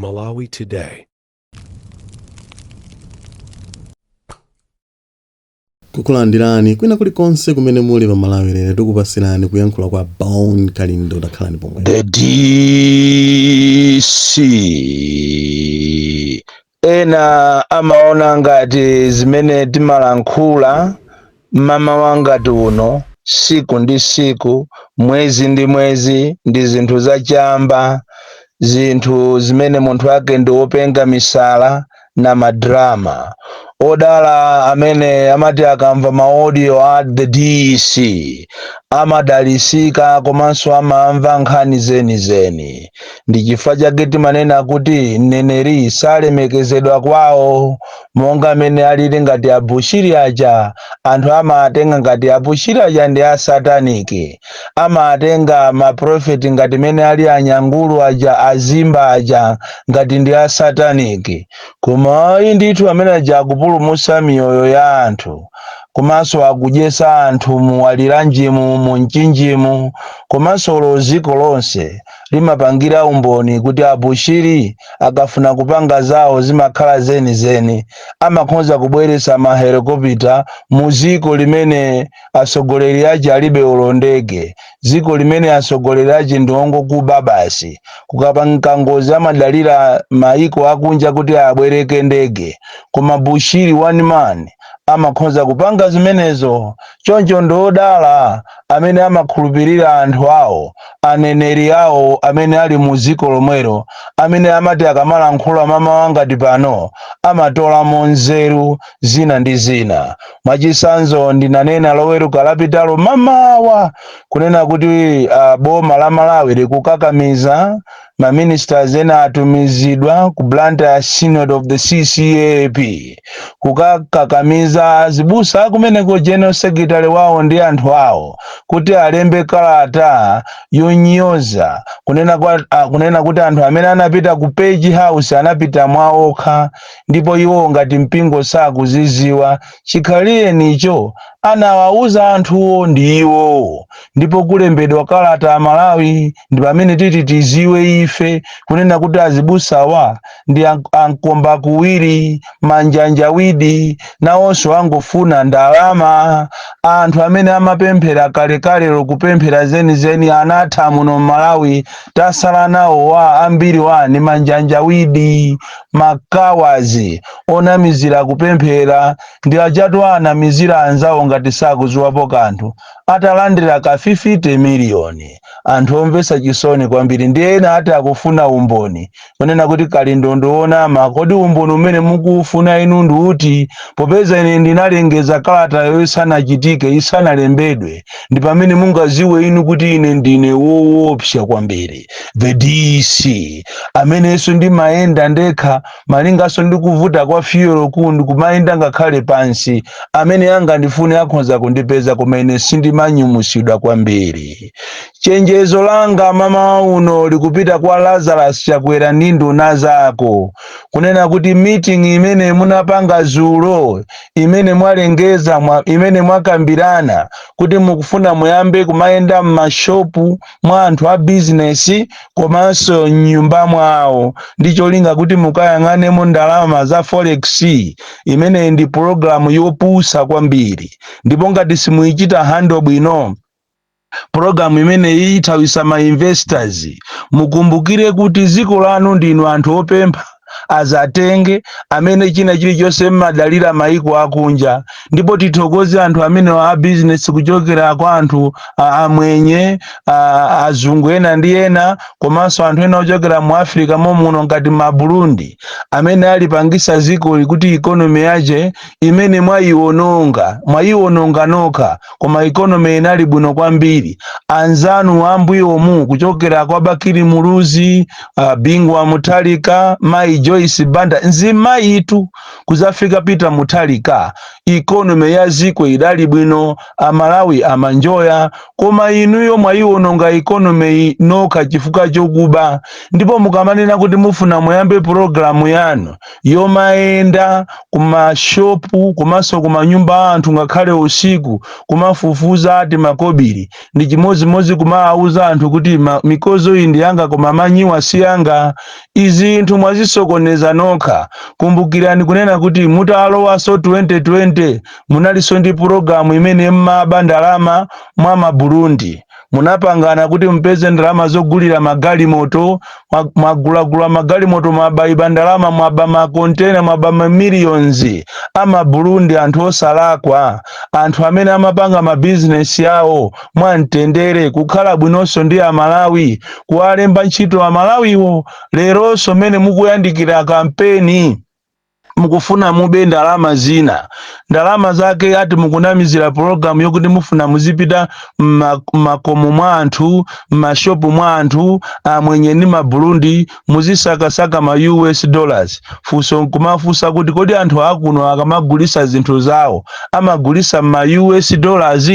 Malawi Today. Kukulandirani kwina kulikonse kumene muli pa Malawi lero tikupasirani kuyankhula kwa Bone Kalindo takhalani pomwe. The DC ena amaona ngati zimene timalankhula mama wangati uno siku ndi siku mwezi ndi mwezi ndi zinthu zachamba, zinthu zimene munthu wake ndi wopenga misala na madrama. Odala amene amati akamva maaudio a the DC amadalisika komanso amamva nkhani zenizeni. Ndi chifukwa chake timanena kuti mneneri salemekezedwa kwawo, monga amene alili ngati abushiri aja. Anthu amatenga ngati abushiri aja ndi asataniki, amatenga maprofeti ngati mene ali anyangulu aja, azimba aja ngati ndi asataniki. Koma ndithu amene aja akupulumutsa miyoyo ya anthu, komanso akudyetsa anthu muwaliranjimu munchinjimu, komanso loziko lonse limapangira umboni kuti abushiri akafuna kupanga zawo zimakhala zenizeni. Amakhoza kubweretsa mahelikopita mu ziko limene asogoleri aja alibe ulondege, ziko limene asogoleri aja ndi ongokuba basi. Kukapanga ngozi amadalira maiko akunja kuti abwereke ndege, koma bushiri one man amakhoza kupanga zimenezo. Choncho ndodala amene amakhulupirira anthu awo, aneneri awo amene ali mu ziko lomwero, amene amati akamalankhula mama wangati pano amatola nzeru zina ndi zina. Mwachisanzo ndinanena loweruka lapitalo mamawa kunena kuti boma la Malawi likukakamiza maministers ena atumizidwa ku Blantyre Synod of the CCAP kukakamiza zibusa kumeneko general secretary wawo ndi anthu awo kuti alembe kalata yonyoza kunena kuti anthu amene anapita ku Page House anapita mwaokha, ndipo iwo ngati mpingo sakuziziwa. Chikhalire icho anawauza anthuwo ndi iwo, ndipo kulembedwa kalata a Malawi ndi pamene titi tiziwe ife kunena kuti azibusawa ndi ankomba kuwiri manjanjawidi nawonso angofuna ndalama. Anthu amene amapemphera kalekale kupemphera zenizeni anatha muno Malawi, tasala nawo wa ambiri wani manjanjawidi makawazi onamizira kupemphera ndi ajatu anamizira anzawo ngati sakuziwapo kanthu, atalandira ka 50 miliyoni. Anthu omvetsa chisoni kwambiri. Ndi ena ati akufuna umboni kunena kuti Kalindo ndoonama, kodi umboni umene mukufuna inu ndi uti? Popeza ine ndinalengeza kalata yosanachitike isanalembedwe, ndi pamene mungaziwe inu kuti ine ndine woopsa kwambiri. The DC amenenso ndimayenda ndekha malingaso ndikuvuta kwa fiyolo kundu kumayenda ngakhale pansi, amene angandifune akhoza kundipeza koma ine sindimanyumusidwa kwambiri. Chenjezo langa mama uno likupita kwa Lazarus Chakwera ndi nduna zako kunena kuti meeting imene munapanga zulo, imene mwalengeza, imene mwakambirana kuti mukufuna muyambe kumayenda m'mashopu mwa anthu a business komanso nyumba mwawo, ndicho linga kuti mukayang'anemo ndalama za forex, imene ndi program yopusa kwambiri. Ndipo ngati simuichita handle bwino program imene ithawisa ma investors, mukumbukire kuti ziko lanu ndinu anthu opempha azatenge amene china chilichonse mmadalira maiko akunja. Ndipo tithokoze anthu amene wa business kuchokera kwa anthu amwenye azungu ena ndi ena, komanso anthu ena ochokera mu Africa momuno ngati ma Burundi, amene alipangisa ziko kuti economy yaje imene mwaiwononga nokha, koma economy inali bwino kwambiri. Anzanu ambuyomu kuchokera kwa Bakiri Muluzi, Bingwa Mutalika, Mai Joyce Banda nzima itu kuzafika pita mutalika economy ya ziko idali bwino amalawi amanjoya koma inuyo mwayiwononga economy noka chifuka chokuba ndipo mukamanena kuti mufuna muyambe programu yanu yomaenda kumashopu kumaso kumanyumba anthu ngakhale usiku kumafufuza ati makobiri ndi chimozimozi kumawauza anthu kuti mikozo iyi ndi yanga koma manyiwa si yanga. Izi nthu mwazisokoneza nokha. Kumbukirani kunena kuti mutalowaso 2020 munaliso ndi programu imene mmaba ndalama mwa maburundi munapangana kuti mpeze ndalama zogulira magalimoto mwagulagula magalimoto mwabayiba ndalama mwaba makontena mwaba millions ama Burundi anthu osalakwa anthu amene amapanga mabizinesi yawo mwamtendere kukhala bwinonso ndi amalawi kuwalemba ntchito amalawiwo leronso mene mukuyandikira kampeni mukufuna mube ndalama zina ndalama zake ati mukunamizira programu yokuti mufuna muzipita makomo mwa anthu mashopu mwa anthu amwenye ni maburundi muzisakasaka ma US dollars fuso kumafusa kuti kodi anthu akuno akamagulisa zinthu zawo amagulisa ma US dollars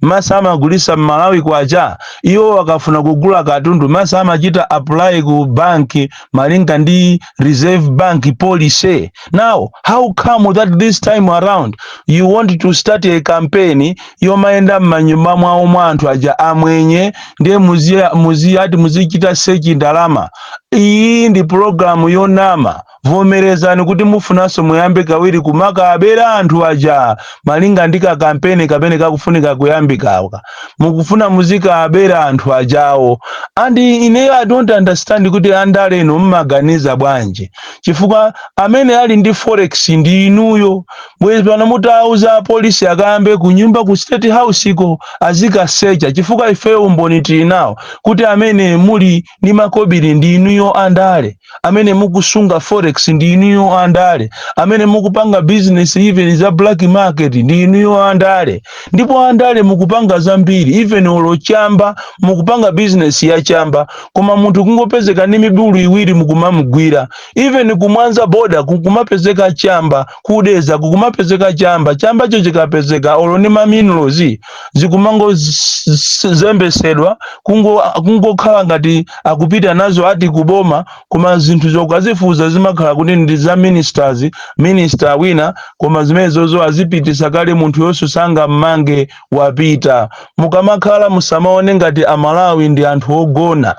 masa amagulisa Malawi kwacha iwo akafuna kugula katundu masa amachita apply ku banki malinga ndi Reserve Bank policy. Now, how come that this time around you want to start a campaign yomaenda manyumba mwawo mwa anthu aja amwenye ndiye muzichita sechi ndalama? Iyi ndi programu yonama. Vomerezani kuti mufunanso muyambe kawiri kumaka abera anthu aja malinga ndika kampeni kapene kakufunika kuyambikaka mukufuna muzika abera anthu ajawo. And I don't understand kuti andale eno mmaganiza bwanji chifukwa amene ali ndi forex ndi inuyo. Bwezi pano mutauza polisi akayambe kunyumba ku State House iko azika secha chifukwa ife umboni tili nawo kuti amene muli ni makobiri ndi inuyo andale amene mukusunga forex ndi inuyo andale amene mukupanga business even za black market ndi inuyo andale ndipo andale mukupanga zambiri even olochamba mukupanga business ya chamba koma munthu kungopezeka ni mibulu iwiri mukumamugwira even kumwanza border kukumapezeka chamba kudeza kukumapezeka chamba cho chikapezeka olo ni minerals zikumango zembesedwa kungokhala ngati akupita nazo ati kuboma koma zinthu zokazifuza zimakhala kuti ndi za minister wina koma zimenezozo azipitisa kale munthu yonse sanga mmange wapita. Mukamakhala musamaone ngati amalawi ndi anthu ogona.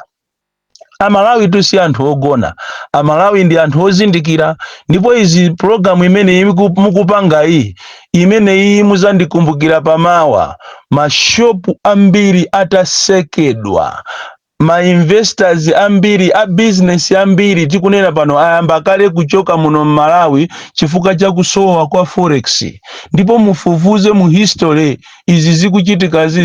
Amalawi tu si anthu ogona. Amalawi ndi anthu ozindikira. Ndipo izi programu imene mukupanga imene muzandikumbukira pamawa mashopu ambiri atasekedwa ma investors ambiri a business ambiri tikunena pano ayamba kale kuchoka muno Malawi chifuka cha kusowa kwa forex. Ndipo mufufuze mu history izi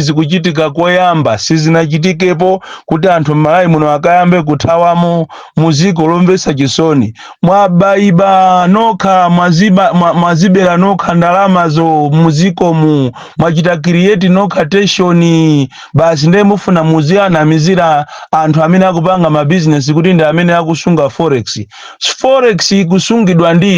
zikuchitika koyamba sizinachitikepo kuti anthu Malawi muno akayambe kuthawamo muziko lombesa chisoni mwabayiba nokha mwazibera nokha ndalamazo muziko mwachita create nokha tension basi ndiye mufuna muzianamizira anthu amene akupanga ma business kuti ndi amene akusunga forex. Forex ikusungidwa ndi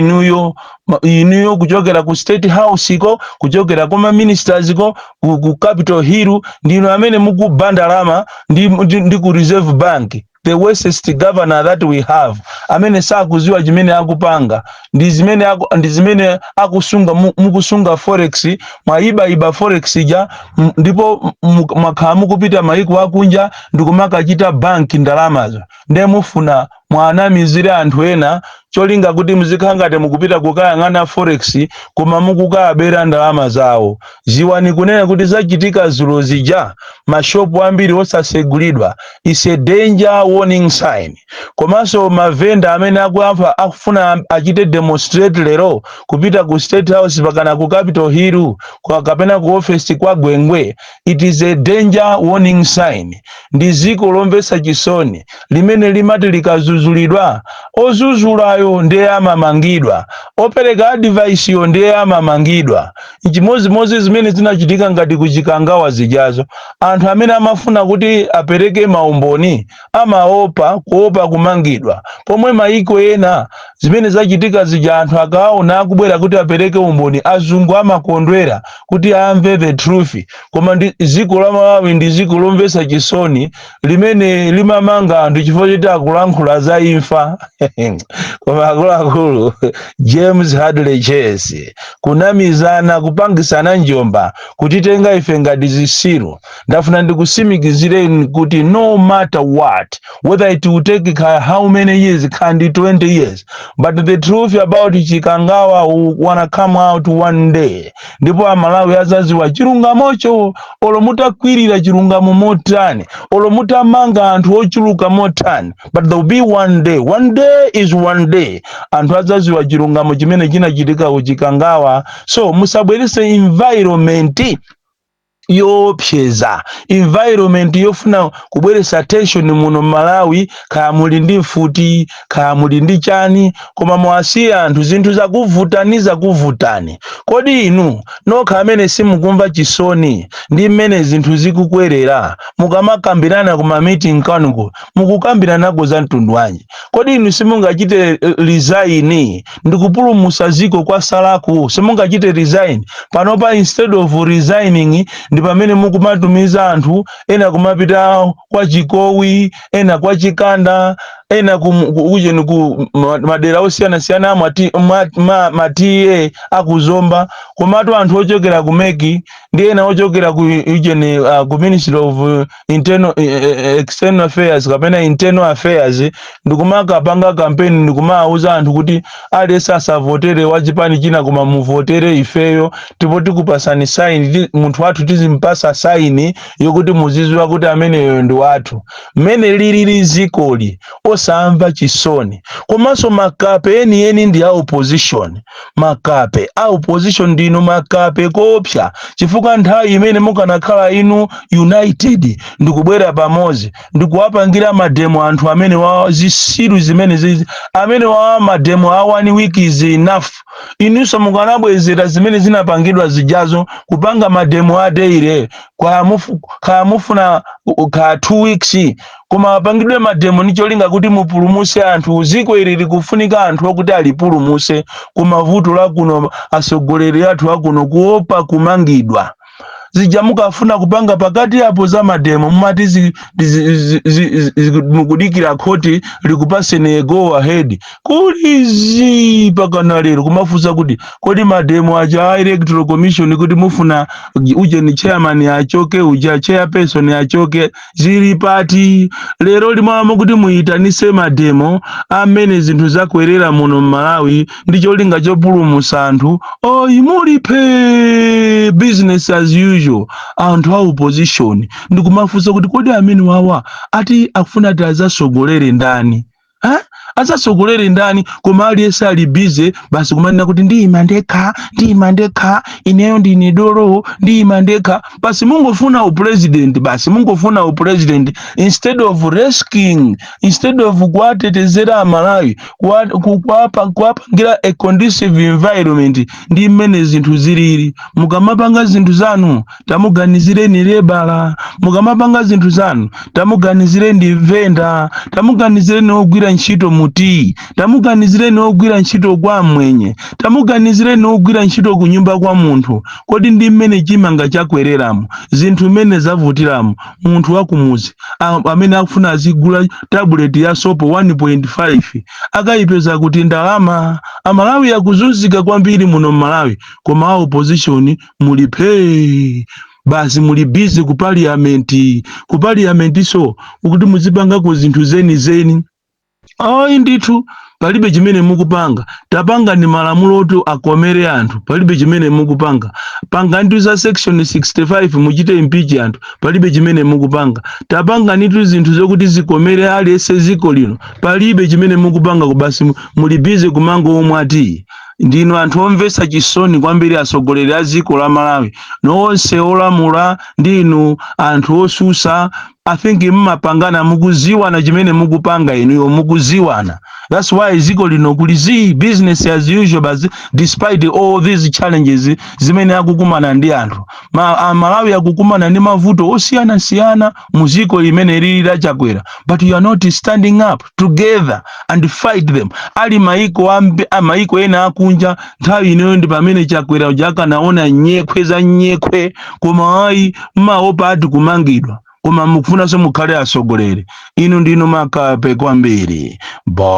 inuyo kuchokera ku State House iko kuchokera kwa ministers iko ku Capitol Hill ndino amene mukuba ndalama ndi ku Reserve Bank. The worst governor that we have amene sakuziwa chimene akupanga ndi zimene akusunga mukusunga forex mwaiba forex ja ndipo mwakhala mukupita maiko akunja ndikumakachita bank ndalamazo ndiye mufuna mwanamizire anthu ena cholinga kuti muzikhala ngati mukupita kukayang'ana forex koma mukukabera ndalama zawo. Ziwani kunena kuti zachitika zulo zija mashopu ambiri osasegulidwa is a danger warning sign. Komanso mavenda amene akufuna achite demonstrate lero kupita ku State House pakana ku Capitol Hill kapena ku office kwa Gwengwe, it is a danger warning sign. Ndi ziko lombesa chisoni limene limati likazuzu akazuzulidwa, ozuzulayo ndiye amamangidwa, opereka advice yo ndiye amamangidwa. Nchimozimozi zimene zinachitika ngati kuchikangawa zijazo, anthu amene amafuna kuti apereke maumboni amaopa kuopa kumangidwa, pomwe maiko ena zimene zachitika zija anthu akaona akubwera kuti apereke umboni, azungu amakondwera kuti amve the truth. Koma dziko la Malawi ndi dziko lomvetsa chisoni limene limamanga anthu chifukwa choti akulankhula za imfa. Koma akuluakulu James Hadley Chase kunamizana kupangisana njomba kutitenga ife ngati zisilu. Ndafuna ndikusimikizireni kuti no matter what, whether it will take how many years, can be 20 years, but the truth about chikangawa will wanna come out one day. Ndipo Amalawi azaziwa chilungamocho, olomutakwirira chilungamo motani, olomutamanga anthu ochuluka motani, but there will be one day. One day is one day. Anthu azaziwa chilungamo chimene chinachitika kuchikangawa. So musabwerese environment yopseza, environment yofuna kubweresa attention muno Malawi, kaya muli ndi mfuti, kaya muli ndi chani, koma mwasiya anthu zinthu zakuvutani. Kodi inu nokha amene simukumva chisoni ndi mmene zinthu zikukwerera, mukamakambirana kuma meeting kanuko, mukukambirana za mtundu wanji? Kodi inu simungachite resign ndikupulumusa ziko kwa salaku? Simungachite resign panopa, instead of resigning ndi pamene mukumatumiza anthu ena kumapita kwa Chikowi, ena kwa Chikanda, ena kujeni ku madera osiyana-siyana matiye akuzomba, komatu anthu ochokera kumeki ndi ena ochokera ku Ministry of External Affairs kapena Internal Affairs, ndikumakapanga campaign ndikumauza anthu kuti alesa asavotere wachipani china koma muvotere ifeyo, tipo tikupasani sign, munthu wathu tizimpasa sign yokuti muziziwa kuti ameneyo ndi wathu. Mmene lili zikoli osamva chisoni. Komanso makape eni ndi a opposition. Makape a opposition ndino makape kopsa, chifukwa nthawi imene mukanakhala inu united ndikubwera pamozi ndikuwapangira mademo anthu amene wa zisiru zimene zizi, amene wa mademo a 1 week is enough. Inunso mukanabwezera zimene zinapangidwa zijazo kupanga mademo a daily, kwa mufuna ka 2 weeks, koma apangidwe mademo nicholinga kuti mupulumuse anthu. Ziko ili likufunika anthu okuti alipulumuse kumavuto la kuno, asogoleri athu akuno kuopa kumangidwa. Zija mukafuna kupanga pakati apo za mademo mumati mukudikira khoti likupaseni go ahead, kulizi pakana lero kumafuza kuti kodi mademo aja electoral commission kuti mufuna uje ni chairman achoke, uja chairperson achoke, zili pati lero limamo kuti muyitanise mademo amene zinthu zakwerera muno Malawi ndicho linga chopulumusa anthu. Imulipe business as usual. Anthu a opposition ndikumafuza kuti kodi amene wawa ati akufuna ati azasogolere ndani? Azasogolere ndani? Koma aliyese ali busy basi kumanena kuti ndiyima ndekha, ineyo ndine dolo, ndiyima ndekha. Basi mungofuna upresident, basi mungofuna upresident instead of risking, instead of kuwatetezera Amalawi, kuwapangira a conducive environment. Ndi mmene zinthu zilili. Mukamapanga zinthu zanu tamuganizireni lebala, mukamapanga zinthu zanu tamuganizireni venda, tamuganizireni ogwira ntchito muti, tamuganizireni ogwira ntchito kwa mwenye, tamuganizireni ogwira ntchito kunyumba kwa munthu. Kodi ndi mmene chimanga chakwereramu, zinthu mmene zavutiramu, munthu wakumuzi amene akufuna azigula tablet ya sopo 1.5 akayipeza kuti ndalama. Amalawi yakuzunzika kwambiri muno Malawi, koma a opposition mulipe. Basi muli busy ku parliament so ukuti muzipanga ku zinthu zeni. Ndithu palibe chimene mukupanga. Tapanga ni malamulo oti akomere anthu, palibe chimene mukupanga. Panga ndi za section 65 muchite impeach anthu, palibe chimene mukupanga. Tapanga nitu zinthu zokuti zikomere aliyese ziko lino, palibe chimene mukupanga. Basi muli busy kumango omwe ati ndinu anthu omvetsa chisoni kwambiri atsogoleri a dziko la Malawi nonse olamula ndinu anthu osusa. I think mmapangana mukuziwana chimene mukupanga inuyo mukuziwana. That's why dziko lino kuli business as usual, but despite all these challenges zimene akukumana ndi anthu Malawi akukumana ndi mavuto osiyana mu dziko limene lili la Chakwera, but you are not standing up together and fight them. Ali maiko ena akunja nthawi ino ndi pamene Chakwera ujaka naona nyekwe za nyekwe koma ayi maopa ati kumangidwa koma mukufuna so mukhale atsogoleri. Inu ndinu makape kwambiri. Bon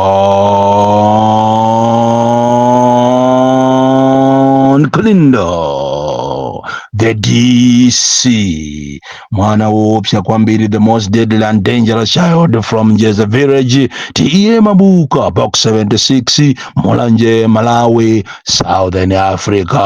Kalindo, the DC, mwana wopsa kwambiri, the most deadly and dangerous child from Jeza Village, T.E. Mabuka, Box 76, Mulanje, Malawi, Southern Africa.